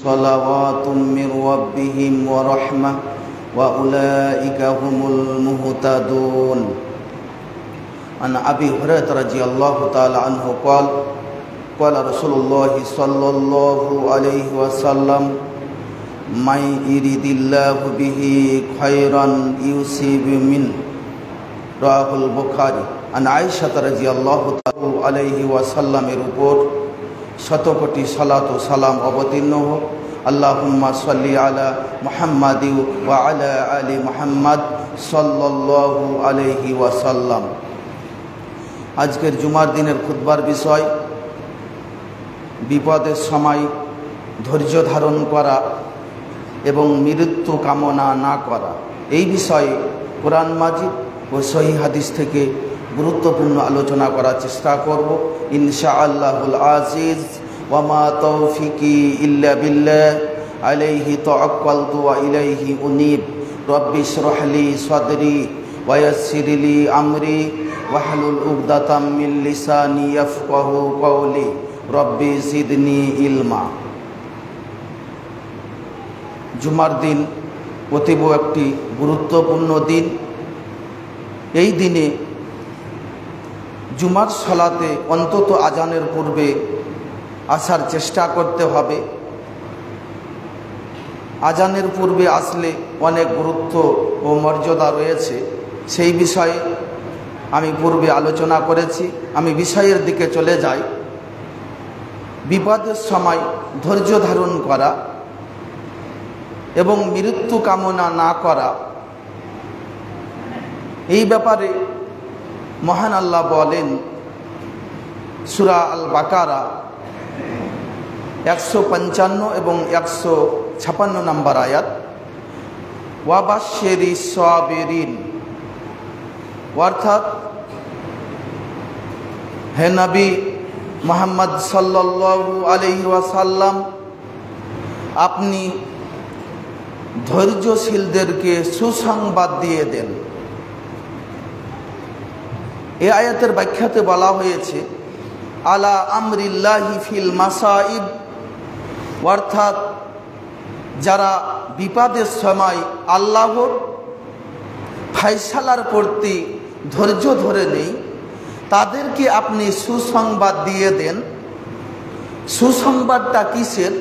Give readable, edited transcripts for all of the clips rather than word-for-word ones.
صلوات من ربهم ورحمة وأولئك هم المهتدون. عن أبي هريرة رضي الله تعالى عنه قال قال رسول الله صلى الله عليه وسلم من يريد الله به خيرا يصيب منه رواه البخاري. عن عائشة رضي الله تعالى عليه وسلم উপর শত কোটি সালাত ও সালাম অবতীর্ণ হোক। আল্লাহুম্মা সাল্লি আলা মুহাম্মাদ ওয়া আলা আলি মুহাম্মাদ সাল্লাল্লাহু আলাইহি ওয়াসাল্লাম। আজকের জুমার দিনের খুতবার বিষয় বিপদের সময় ধৈর্য ধারণ করা এবং মৃত্যু কামনা না করা। এই বিষয়ে কোরআন মাজিদ ও সহিহ হাদিস থেকে গুরুত্বপূর্ণ আলোচনা করার চেষ্টা করব ইনশাআল্লাহুল আজিজ। ওয়া মা তৌফিকি ইল্লা বিল্লাহ আলাইহি তাওয়াক্কালতু ওয়া ইলাইহি উনীব। রব্বি ইশরাহ লি সাদরি ওয়া ইয়াসসির লি আমরি ওয়াহলুল উকদাতাম মিন লিসানি ইয়াফকাহু কওলি রব্বি জিদনি ইলমা। জুমার দিন অতীব একটি গুরুত্বপূর্ণ দিন। এই দিনে জুমার সালাতে অন্তত আজানের পূর্বে আসার চেষ্টা করতে হবে। আজানের পূর্বে আসলে অনেক গুরুত্ব ও মর্যাদা রয়েছে, সেই বিষয়ে আমি পূর্বে আলোচনা করেছি। আমি বিষয়ের দিকে চলে যাই। বিপদের সময় ধৈর্য ধারণ করা এবং মৃত্যু কামনা না করা, এই ব্যাপারে মহান আল্লাহ বলেন সূরা আল বাকারা 155 এবং 156 নম্বর আয়াত, ওয়াবাশশিরিস সাবিরিন, অর্থাৎ হে নবী মুহাম্মদ সাল্লাল্লাহু আলাইহি ওয়াসাল্লাম, আপনি ধৈর্যশীলদেরকে সুসংবাদ দিয়ে দেন। এই আয়াতের ব্যাখ্যাতে বলা হয়েছে আলা আমরিল্লাহি ফিল মাসাইব, অর্থাৎ যারা বিপদের সময় আল্লাহর ফায়সালার প্রতি ধৈর্য ধরে নেই, তাদেরকে আপনি সুসংবাদ দিয়ে দেন। সুসংবাদটা কিসের?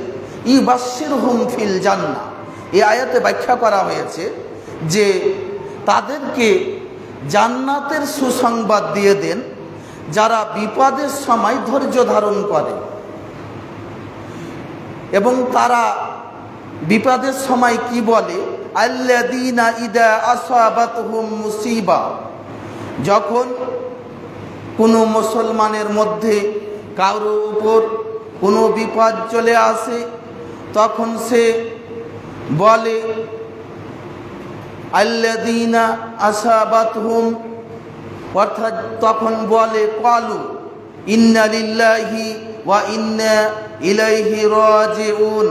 ইউবাশশিরহুম ফিল জান্নাহ। এই আয়াতে ব্যাখ্যা করা হয়েছে যে তাদেরকে জান্নাতের সুসংবাদ দিয়ে দেন যারা বিপদের সময় ধৈর্য ধারণ করে। এবং তারা বিপদের সময় কি বলে? আল্লাযীনা ইযা আসাবাতহুম মুসিবা, যখন কোনো মুসলমানের মধ্যে কারো উপর কোনো বিপদ চলে আসে, তখন সে বলে আল্লাযীনা আসাবাতহুম, অর্থাৎ তখন বলে ক্বালু ইন্না লিল্লাহি ওয়া ইন্না ইলাইহি রাজিউন,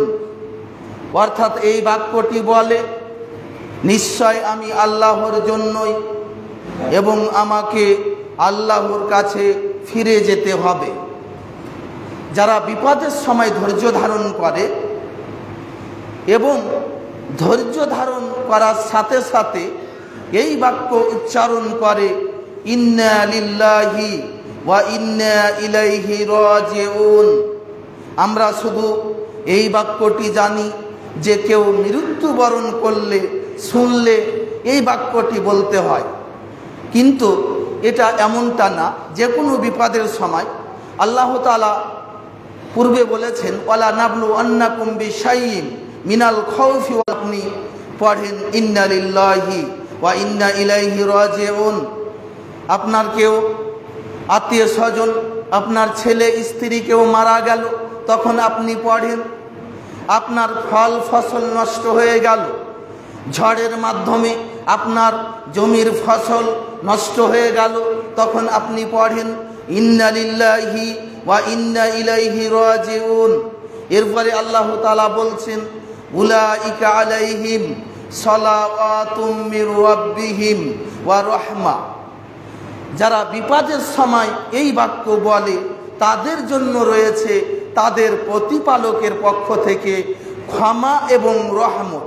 অর্থাৎ এই বাক্যটি বলে নিশ্চয় আমি আল্লাহর জন্যই এবং আমাকে আল্লাহর কাছে ফিরে যেতে হবে। যারা বিপদের সময় ধৈর্য ধারণ করে এবং ধৈর্য ধারণ করার সাথে সাথে এই বাক্য উচ্চারণ করে ইন্না লিল্লাহি ওয়া ইন্না ইলাইহি রাজিউন। আমরা শুধু এই বাক্যটি জানি যে কেউ মৃত্যুবরণ করলে, শুনলে এই বাক্যটি বলতে হয়, কিন্তু এটা এমনটা না। যে কোনো বিপদের সময় আল্লাহ তাআলা পূর্বে বলেছেন ওয়ালা নাবলু আন্নাকুম বিশাইইন মিনাল খাউফি, আপনি পড়েন ইন্না লিল্লাহি ওয়া ইন্না ইলাইহি রাজিউন। আপনার কেউ আত্মীয় স্বজন, আপনার ছেলে স্ত্রী কেউ মারা গেল, তখন আপনি পড়েন আপনার ফল ফসল নষ্ট হয়ে গেল, ঝড়ের মাধ্যমে আপনার জমির ফসল নষ্ট হয়ে গেল, তখন আপনি পড়েন ইন্না লিল্লাহি ওয়া ইন্না ইলাইহি রাজিউন। এরপরে আল্লাহ তাআলা বলছেন উলাইকা আলাইহিম সালাওয়াতুম মির রাব্বিহিম ওয়া রাহমা। যারা বিপদের সময় এই বাক্য বলে তাদের জন্য রয়েছে তাদের প্রতিপালকের পক্ষ থেকে ক্ষমা এবং রহমত,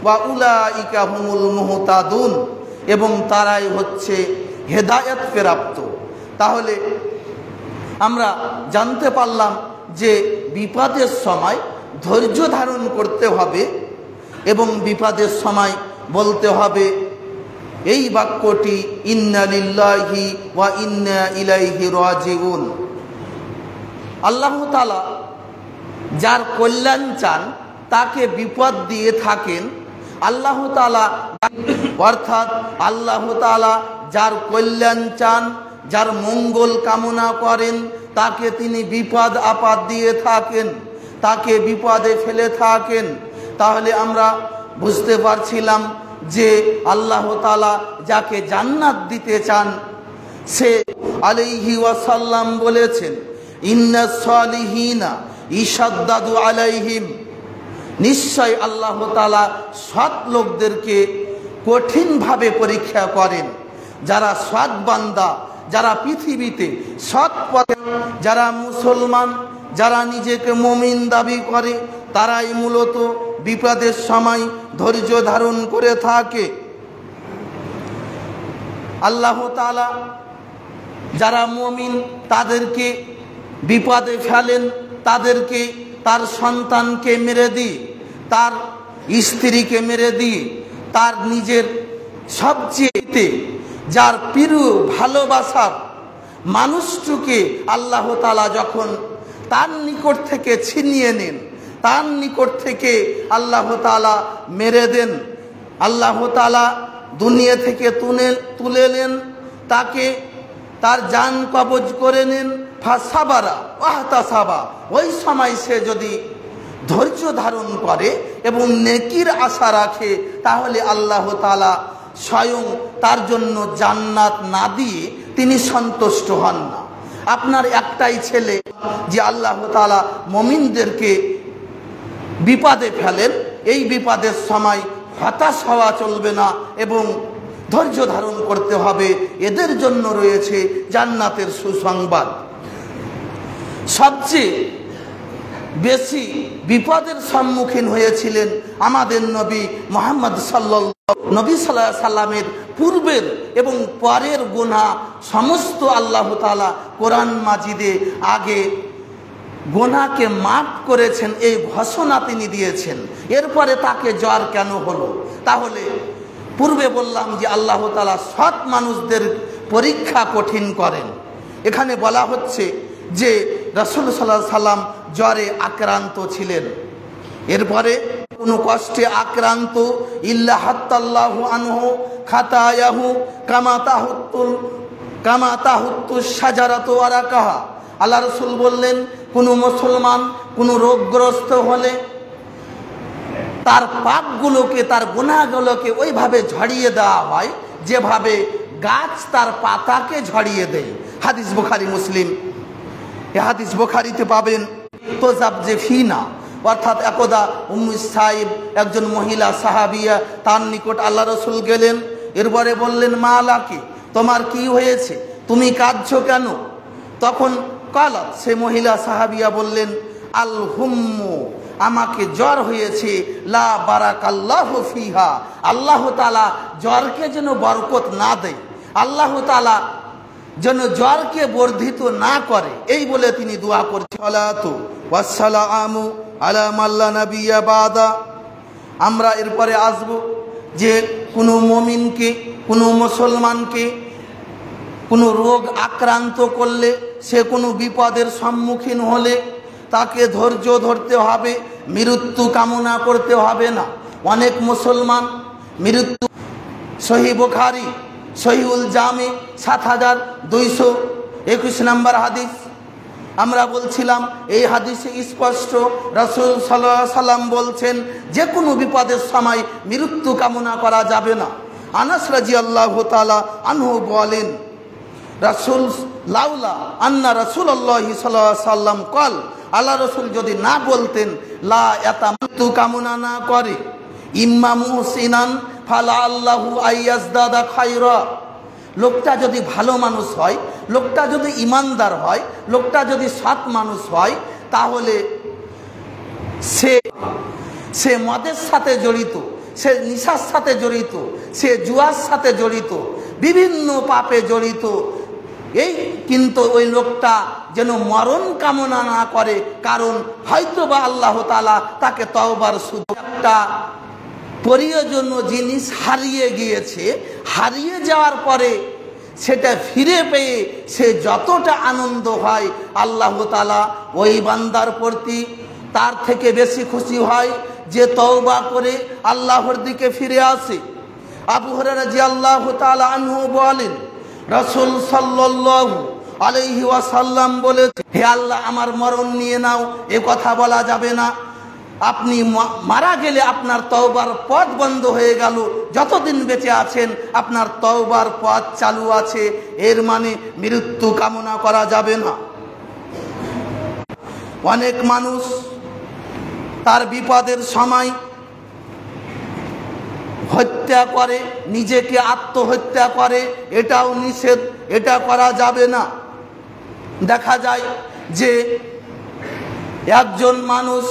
ওয়া উলাইকা হুমুল মুহতাদুন, এবং তারাই হচ্ছে হেদায়েত প্রাপ্ত। তাহলে আমরা জানতে পারলাম যে বিপদের সময় ধৈর্য ধারণ করতে হবে এবং বিপদের সময় বলতে হবে এই বাক্যটি, ইন্না লিল্লাহি ওয়া ইন্না ইলাইহি রাজিউন। আল্লাহ তাআলা যার কল্যাণ চান তাকে বিপদ দিয়ে থাকেন। আল্লাহ তাআলা অর্থাৎ আল্লাহ তাআলা যার কল্যাণ চান, যার মঙ্গল কামনা করেন, তাকে তিনি বিপদ আপদ দিয়ে থাকেন, তাকে বিপদে ফেলে থাকেন। তাহলে আমরা বুঝতে পারছিলাম যে আল্লাহ তাআলা যাকে জান্নাত দিতে চান, সে আলাইহি ওয়াসাল্লাম বলেছেন, ইন্নাস সালিহিনা ইশাদ্দাদু আলাইহিম, নিশ্চয় আল্লাহ তাআলা সৎ লোকদেরকে কঠিনভাবে পরীক্ষা করেন। যারা সৎ বান্দা, যারা পৃথিবীতে সৎ পথে, যারা মুসলমান, যারা নিজেকে মুমিন দাবি করে, তারাই মূলত বিপদের সময় ধৈর্য ধারণ করে থাকে। আল্লাহ তাআলা যারা মুমিন তাদেরকে বিপদে ফেলেন, তাদেরকে তার সন্তানকে মেরে দিয়ে, তার স্ত্রীকে মেরে দিয়ে, তার নিজের সবচেয়ে যার প্রিয় ভালোবাসার মানুষটিকে আল্লাহ তাআলা যখন তার নিকট থেকে ছিনিয়ে নেন, তার নিকট থেকে আল্লাহ তাআলা মেরে দেন, আল্লাহ তাআলা দুনিয়া থেকে তুলে নেন, তাকে তার জান কবজ করে নেন, ফাসাবারা ওয়াহতাসাবা, ওই সময় সে যদি ধৈর্য ধারণ করে এবং নেকির আশা রাখে, তাহলে আল্লাহ তাআলা স্বয়ং তার জন্য জান্নাত না দিয়ে তিনি সন্তুষ্ট হন না। আপনার একটাই ছেলে যে আল্লাহ তাআলা মুমিনদেরকে বিপদে ফেলেন, এই বিপদের সময় হতাশ হওয়া চলবে না এবং ধৈর্য ধারণ করতে হবে। এদের জন্য রয়েছে জান্নাতের সুসংবাদ। সবচেয়ে বেশি বিপদের সম্মুখীন হয়েছিলেন আমাদের নবী মুহাম্মদ নবী সাল্লাল্লাহু আলাইহি সাল্লামের পূর্বের এবং পরের গুনাহ সমস্ত আল্লাহ তাআলা কোরআন মাজিদে আগে গুনাহকে মাফ করেছেন, এই ঘোষণা তিনি দিয়েছেন। এরপরে তাকে জ্বর কেন হলো? তাহলে পূর্বে বললাম যে আল্লাহ তাআলা সৎ মানুষদের পরীক্ষা কঠিন করেন। এখানে বলা হচ্ছে যে রাসূল সাল্লাল্লাহু আলাইহি সাল্লাম জ্বরে আক্রান্ত ছিলেন, এরপরে কোনো কষ্টে আক্রান্ত, ইল্লা হাত্তাল্লাহু আনহু খাতায়াহু কামা তাহুত্তুস শাজারাতু ওয়ারাকাহা। আল্লাহ রাসূল বললেন, কোনো মুসলমান কোনো রোগগ্রস্ত হলে তার পাপগুলোকে, তার গুনাহগুলোকে ওইভাবে ঝরিয়ে দেওয়া হয় যেভাবে গাছ তার পাতাকে ঝরিয়ে দেয়। হাদিস বুখারী মুসলিম। এই হাদিস বুখারীতে পাবেন। তো জাবজে ফিনা, অর্থাৎ একদা উম্মু সাইব একজন মহিলা সাহাবিয়া, তার নিকট আল্লাহ রাসূল গেলেন। এরপরে বললেন, মা লাকি, তোমার কি হয়েছে, তুমি কাঁদছো কেন? তখন কালাত, সে মহিলা সাহাবিয়া বললেন, আল হুম্মু, আমাকে জ্বর হয়েছে, লা বারাকাল্লাহু ফিহা, আল্লাহ তাআলা জ্বরকে যেন বরকত না দেয়, আল্লাহ তাআলা যেন জ্বরকে বর্ধিত না করে, এই বলে তিনি দোয়া করছেন। সালাতু ওয়াসসালামু আলা মাল্লা নাবিয়্যা বাদা। আমরা এরপরে আসব যে কোনো মুমিনকে, কোনো মুসলমানকে কোনো রোগ আক্রান্ত করলে, সে কোনো বিপদের সম্মুখীন হলে তাকে ধৈর্য ধরতে হবে, মৃত্যু কামনা করতে হবে না। অনেক মুসলমান মৃত্যু, সহিহ বুখারী সহিহুল জামি ৭২২১ নম্বর হাদিস। আমরা বলছিলাম এই হাদিসে স্পষ্ট রাসূল সাল্লাল্লাহু আলাইহি সাল্লাম বলছেন যে কোনো বিপদের সময় মৃত্যু কামনা করা যাবে না। আনাস রাদিয়াল্লাহু তাআলা আনহু বলেন, রাসূল লাউলা আন্না রাসূলুল্লাহি সাল্লাল্লাহু আলাইহি সাল্লাম কল, আল্লাহ রাসূল যদি না বলতেন, লা এতা মৃত্যু কামনা না করে, ইম্মা মুহসিনান ফালা আল্লাহু আইয়াজদাদা খায়রা, লোকটা যদি ভালো মানুষ হয়, লোকটা যদি ইমানদার হয়, লোকটা যদি সৎ মানুষ হয়, তাহলে সে সে মদের সাথে জড়িত, সে নিশার সাথে জড়িত, সে জুয়ার সাথে জড়িত, বিভিন্ন পাপে জড়িত। এই কিন্তু ওই লোকটা যেন মরণ কামনা না করে, কারণ হয়তোবা আল্লাহ তাআলা তাকে তওবার সুযোগ, একটা প্রয়োজনীয় জিনিস হারিয়ে গিয়েছে, হারিয়ে যাওয়ার পরে সেটা ফিরে পেয়ে সে যতটা আনন্দ হয়, আল্লাহ তাআলা ওই বান্দার প্রতি তার থেকে বেশি খুশি হয় যে তওবা করে আল্লাহর দিকে ফিরে আসে। আবু হুরায়রা রাদিয়াল্লাহু তাআলা আনহু বলেন, রাসূল সাল্লাল্লাহু আলাইহি ওয়াসাল্লাম বলেছেন, হে আল্লাহ আমার মরণ নিয়ে নাও, এ কথা বলা যাবে না। আপনি মারা গেলে আপনার তওবার পথ বন্ধ হয়ে গেল, যতদিন বেঁচে আছেন আপনার তওবার পথ চালু আছে, এর মানে মৃত্যু কামনা করা যাবে না। অনেক মানুষ তার বিপদের সময় হত্যা করে, নিজেকে আত্মহত্যা করে, এটাও নিষেধ, এটা করা যাবে না। দেখা যায় যে একজন মানুষ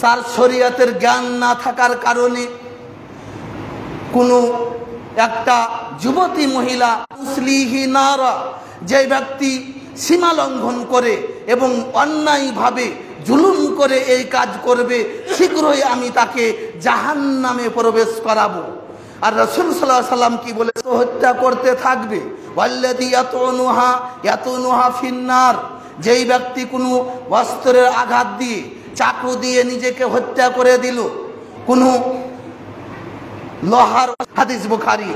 তার শরীয়তের জ্ঞান না থাকার কারণে কোনো একটা যুবতী মহিলা মুসলিহি নারা, যে ব্যক্তি সীমা লঙ্ঘন করে এবং অন্যায়ভাবে জুলুম করে এই কাজ করবে, শীঘ্রই আমি তাকে জাহান্নামে প্রবেশ করাবো। আর রাসূল সাল্লাল্লাহু আলাইহি ওয়াসাল্লাম কি বলে, হত্যা করতে থাকবে, ওয়াল্লাযী ইয়াতুনুহা ফিন্নার, যেই ব্যক্তি কোনো অস্ত্রের আঘাত দিয়ে, চাকু দিয়ে নিজেকে হত্যা করে দিল, কোনো লোহার, হাদিস বুখারী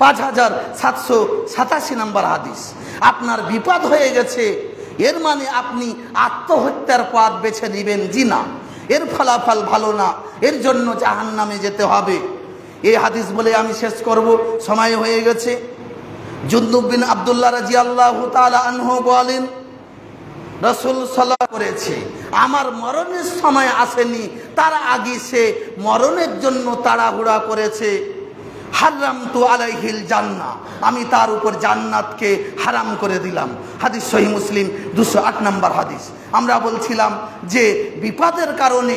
5787 নম্বর হাদিস। আপনার বিপদ হয়ে গেছে, এর মানে আপনি আত্মহত্যার পথ বেছে নেবেন, জি না, এর ফলাফল ভালো না, এর জন্য জাহান্নামে যেতে হবে। এই হাদিস বলে আমি শেষ করব, সময় হয়ে গেছে। জুনদুব বিন আব্দুল্লাহ রাদিয়াল্লাহু তাআলা আনহু বলেন, রাসূল সাল্লাল্লাহু করেছে, আমার মরণের সময় আসেনি, তার আগে সে মরণের জন্য তাড়াহুড়া করেছে। হারামতু আলাইহিল জান্নাহ, আমি তার উপর জান্নাতকে হারাম করে দিলাম। হাদিস সহিহ মুসলিম 208 নম্বর হাদিস। আমরা বলছিলাম যে বিপদের কারণে